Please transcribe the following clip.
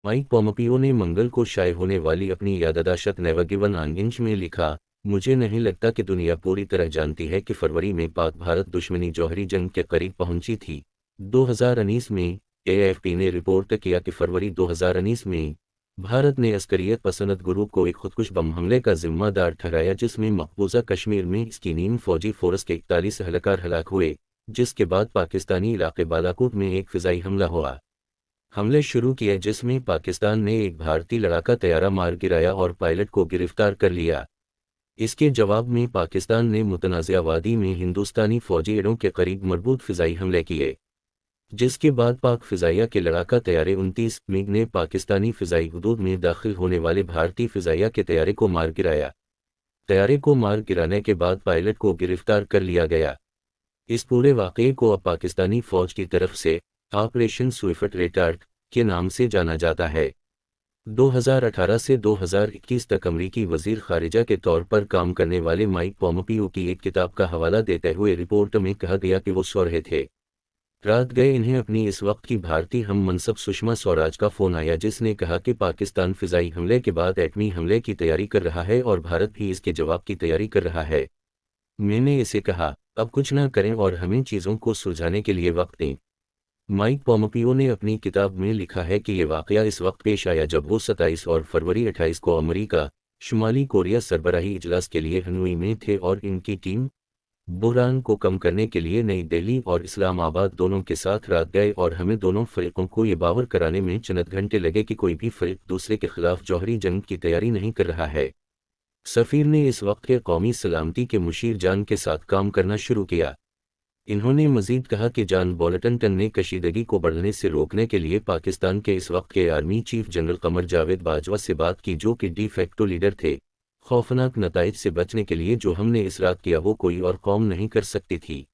Mike Pompeo ने मंगल को शाये होने वाली अपनी याददाश्त नेवर गिवन एन इंच में लिखा, मुझे नहीं लगता कि दुनिया पूरी तरह जानती है कि फरवरी में पाक भारत दुश्मनी जौहरी जंग के करीब पहुंची थी। 2019 में एएफपी ने रिपोर्ट किया कि फरवरी 2019 में भारत ने अस्करियत पसंद ग्रुप को एक खुदकुश बम हमले का जिम्मेदार ठहराया जिसमें मकबूजा कश्मीर में इसकी नीम फौजी फोर्स के 41 एहलकार हलाक हुए, जिसके बाद पाकिस्तानी इलाके बालाकोट में एक फिजाई हमला हुआ। हमले शुरू किए जिसमें पाकिस्तान ने एक भारतीय लड़ाका तैयारा मार गिराया और पायलट को गिरफ्तार कर लिया। इसके जवाब में पाकिस्तान ने मुतनाज़िया वादी में हिंदुस्तानी फौजी अड्डों के करीब मरबूत फिजाई हमले किए, जिसके बाद पाक फिजाइया के लड़ाका तैयारे 29 मिग ने पाकिस्तानी फिजाई हदूद में दाखिल होने वाले भारतीय फिजाइया के तैयारे को मार गिराया। तैयारे को मार गिराने के बाद पायलट को गिरफ्तार कर लिया गया। इस पूरे वाक़ये को अब पाकिस्तानी फ़ौज की तरफ से ऑपरेशन स्विफ्ट रिटार्ट के नाम से जाना जाता है। 2018 से 2021 तक अमरीकी वज़ीर ख़ारिजा के तौर पर काम करने वाले माइक पोम्पियो की एक किताब का हवाला देते हुए रिपोर्ट में कहा गया कि वो सो रहे थे। रात गए इन्हें अपनी इस वक्त की भारतीय हम मनसब सुषमा स्वराज का फ़ोन आया जिसने कहा कि पाकिस्तान फ़िज़ाई हमले के बाद एटमी हमले की तैयारी कर रहा है और भारत भी इसके जवाब की तैयारी कर रहा है। मैंने इसे कहा, अब कुछ ना करें और हमें चीज़ों को सुलझाने के लिए वक्त दें। माइक पोम्पियो ने अपनी किताब में लिखा है कि ये वाक़या इस वक्त पेश आया जब वो 27 और फरवरी 28 को अमेरिका शुमाली कोरिया सरबराही इजलास के लिए हनोई में थे और इनकी टीम बुहरान को कम करने के लिए नई दिल्ली और इस्लामाबाद दोनों के साथ रात गए और हमें दोनों फ़रीक़ों को ये बावर कराने में चंद घंटे लगे कि कोई भी फ़रीक़ दूसरे के खिलाफ जौहरी जंग की तैयारी नहीं कर रहा है। सफ़ीर ने इस वक्त के कौमी सलामती के मुशीर जान के साथ काम करना शुरू किया। इन्होंने मज़ीद कहा कि जॉन बोल्टन ने कशीदगी को बढ़ने से रोकने के लिए पाकिस्तान के इस वक्त के army chief general Qamar Javed Bajwa से बात की जो कि डी फैक्टो लीडर थे। खौफनाक नताइज से बचने के लिए जो हमने इस रात किया वो कोई और कौम नहीं कर सकती थी।